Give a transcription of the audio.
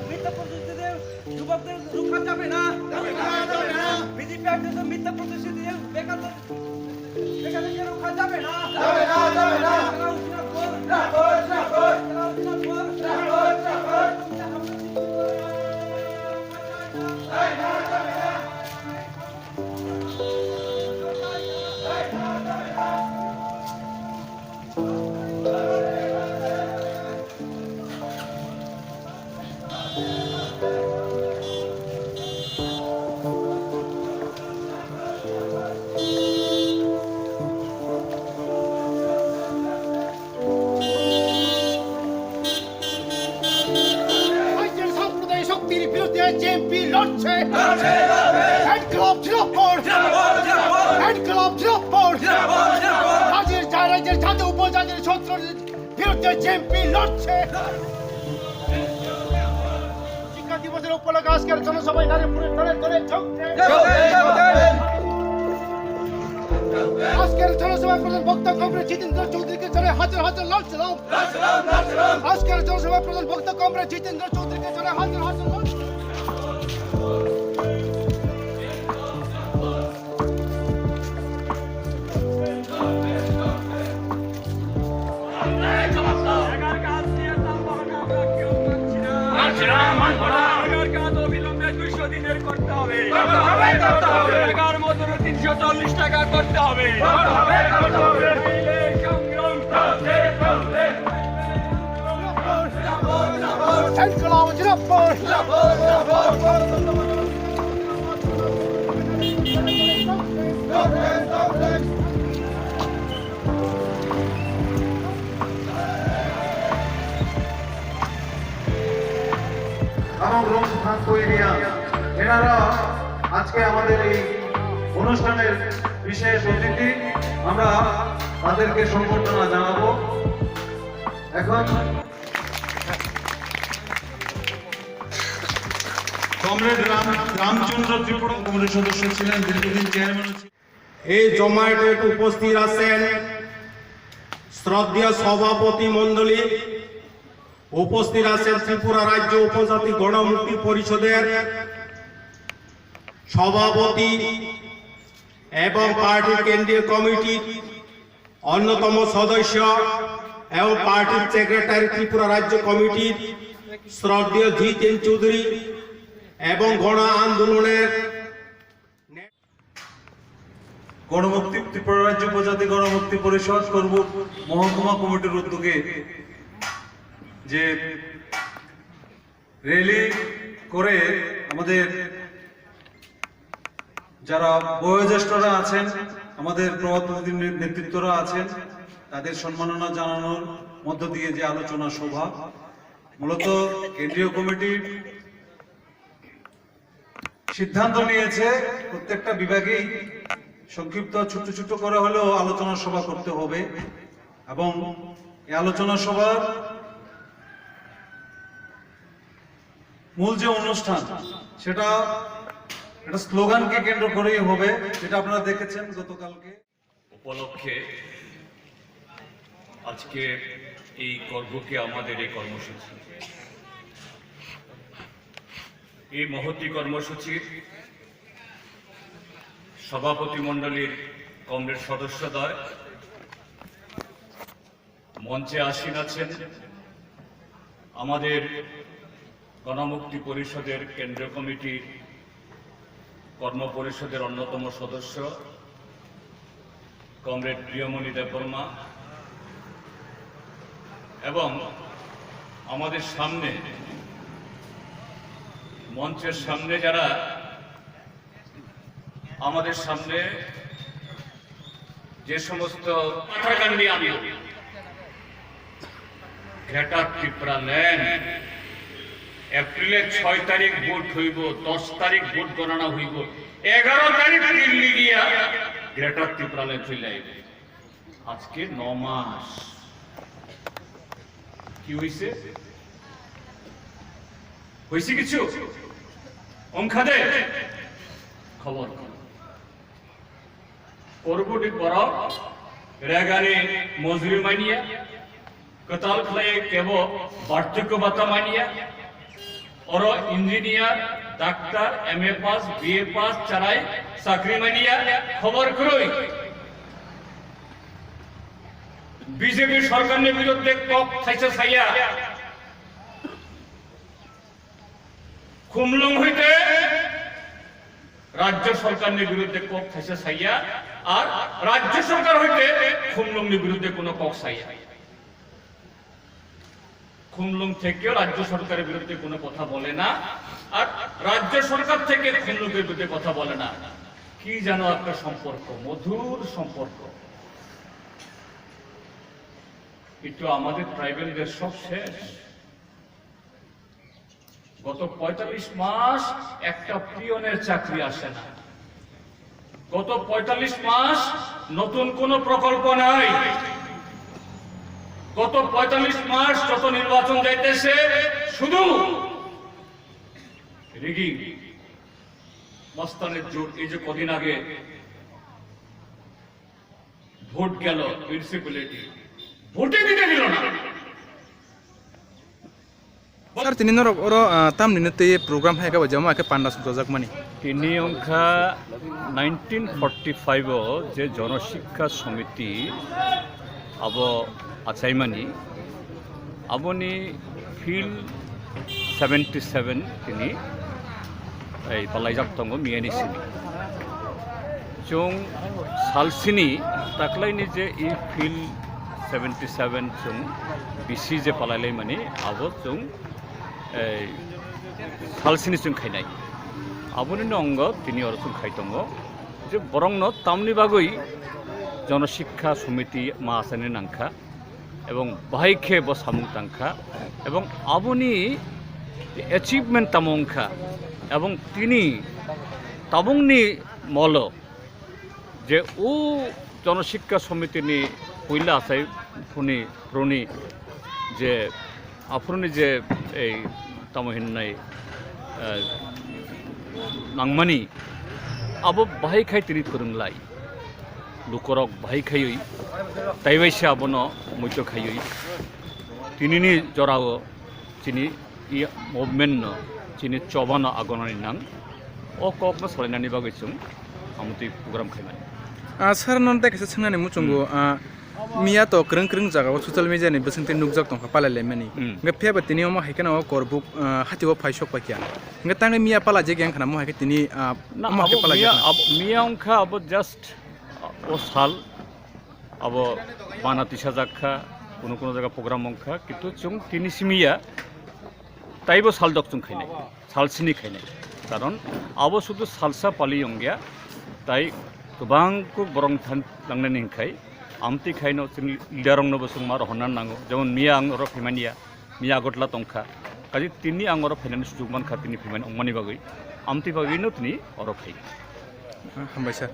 মিথ্যা প্রতিশ্রুতি যুবকদের রুখা যাবে না। বিজেপি একজন মিথ্যা প্রতিশ্রুতি বেকারদের রুখা যাবে না। জেএমপি লড়ছে হ্যান্ডক্লাব জিরাপড় হ্যান্ডক্লাব জিরাপড় রাজ্যের রাজ্যের জাতীয় উপজাতির শত্রুর বিরুদ্ধে জেএমপি লড়ছে। শিক্ষা দিবসের উপলক্ষে আজকের জনসভায় নারীপুরের দলে দলে যোগ দেন। আজকের জনসভায় প্রধান বক্তা কমরেড জিতেন্দ্র চৌধুরীকে জন্য হাজার হাজার লাল সালাম। আজকের জনসভায় প্রধান বক্তা কমরেড জিতেন্দ্র চৌধুরীকে জন্য হাজার হাজার লাল সালাম। করতে হবে 340 টাকা করতে হবে। এনারা আজকে আমাদের এই অনুষ্ঠানের বিশেষ অতিথি, আমরা তাদেরকে সম্বর্ধনা জানাবো। এখন কমরেড রামচন্দ্র ত্রিপুরা কমিটির সদস্য ছিলেন, দীর্ঘদিন চেয়ারম্যান। এই জমায়েতে উপস্থিত আছেন শ্রদ্ধেয় সভাপতি মণ্ডলী, উপস্থিত আছেন ত্রিপুরা রাজ্য উপজাতি গণমুক্তি পরিষদের সভাপতি এবং পার্টির কেন্দ্রীয় কমিটির অন্যতম সদস্য এবং পার্টির সেক্রেটারি ত্রিপুরা রাজ্য কমিটির শ্রদ্ধেয় জিতেন চৌধুরী এবং গণ আন্দোলনের গণমুক্তি ত্রিপুরা রাজ্য উপজাতি গণমুক্তি পরিষদ করব মহকুমা কমিটির উদ্যোগে যে র্যালি করে আমাদের যারা বয়োজ্যেষ্ঠরা আছেন, আমাদের প্রভাতী নেতৃত্বরা আছেন, তাদের সম্মাননা জানানোর মধ্য দিয়ে যে আলোচনা সভা, মূলত কেন্দ্রীয় কমিটির সিদ্ধান্ত নিয়েছে প্রত্যেকটা বিভাগেই সংক্ষিপ্ত ছোট ছোট করে হলেও আলোচনা সভা করতে হবে। এবং এই আলোচনা সভার মূল যে অনুষ্ঠান সেটা একটা স্লোগানকে কেন্দ্র করেই হবে, যেটা আপনারা দেখেছেন গতকালকে। উপলক্ষে আজকে এই গর্বকে আমাদের এই কর্মসূচি, এই মহতী কর্মসূচির সভাপতি মণ্ডলীর কমরেড সদস্যদ্বয় মঞ্চে আসীন আছেন, আমাদের গণমুক্তি পরিষদের কেন্দ্রীয় কমিটির কর্ম পরিষদের অন্যতম সদস্য কমরেড প্রিয়মণি দেববর্মা, এবং আমাদের সামনে মঞ্চের সামনে যারা আমাদের সামনে যে সমস্ত পাঠাগান্ডি আমি গ্রেটার ত্রিপুরা ল্যান্ড এপ্রিলের 6 তারিখ ভোট হইব, 10 তারিখ ভোট গণনা হইব, 11 তারিখ দিল্লি গিয়া গ্রেটার ত্রিপুরা ল্যান্ড চলে আইবে। আজকে 9 মাস কি হইছে? হইছে কিছু? অংখাদে খবর পরবর্তী বড় রেগানি মজুরি মানিয়া कताल खलाय केबो बार्धक्य भाता मानिया और इंजीनियर डाक्तार एमए पास बीए पास चाराई चाकरी मानिया खबर करई बीजेपी सरकार ने विरुद्धे কক थाइसे साइया खुमलुंग हইতে राज्य सरकार ने विरुद्धे কক थाइसे साइया और राज्य सरकार हইতে खुमलुंग ने विरुद्धे कोनो কক साइया খুমলুং থেকেও রাজ্য সরকারের বিরুদ্ধে কোনো কথা বলে না আর রাজ্য সরকার থেকে খুমলুংয়ের বিরুদ্ধে কথা বলে না কি জানো একটা সম্পর্ক মধুর সম্পর্ক কিন্তু আমাদের ট্রাইবেলদের সব শেষ গত ৪৫ মাস একটা পিয়নের চাকরি আসে না গত ৪৫ মাস নতুন কোনো প্রকল্প নাই গত ৪৫ মাস যত নির্বাচন যাইতেছে শুধু রিগিং মস্তানের জোট এই যে কদিন আগে ভোট গেল মিউনিসিপ্যালিটি ভোটে দিতে দিল না सर तिनी नरक ओरो ताम निने ते प्रोग्राम है का जमा के पांडा सुजक मानी তিনি অংখা 1945 যে জনশিক্ষা সমিতি আব আচাইমানি আবনি ফিল 77 তিনি এই পালাইজাক দङ মিয়ানিসিনি जों सालसिनी ताकलायनि जे इ फिल 77 जों बिसि जे पालायलाय माने आबो जों सालसिनी जों खायनाय आबोनि अंग तिनि अर जों खाय दङ जे बरंनो तामनि बागै जनशिक्षा समिति मा आसानि नांखा एवं बाहायखे बसामुं तांखा एवं आबोनि एचिवमेंट तामंखा एवं तिनि ताबुंनि मल जे उ जनशिक्षा समितिनि पयला आसाय फुनि जे आफुरनि जे এই तामहिननाय नांमानि आबो बाहायखाय तिनि फोरोंलाय लुकरक बाहायखायै ताइबायसे आबनो मध्य खायै तिनिनि जराओ चिनि इ मुभमेन्ट चिनि चबान आगनानि नां अ ककनो सलायनानि बागै जों आमुति प्रग्राम खायमानि सर नन देखै सोंनानै मुचुंगु मिया तो क्रं क्रं जागा ससियेल मीडिया नि बसंते नुकजाक दं पालाले मानि गे फेबा तिनि म हायखाना करबुक हातिव फाइसक पाकिया गे तांगे मिया पाला जे गें खाना म हायखे तिनि म हायखे पाला मिया अंखा अब जस्ट ओ साल अब बाना तिसा जाखा कोनो कोनो जायगा प्रग्राम अंखा किन्तु जों तिनि सिमिया ताइबो साल दक जों खायनाय सालसिनि खायनाय कारण अब शुद्ध सालसा पालि अंगिया ताइ गोबांखौ बरं लांनायनि हिंखाय आमति खायनो जों लिडारंनोबो जों मा रहना नांगौ जेमन मिया आं र फैमानिया मिया गटला तंखा काजि तिनि आं र फैनानै सुजुग मान खातिनि फैमान अंमानि बागै आमति बागैनो तिनि अर खाय हामबाय सर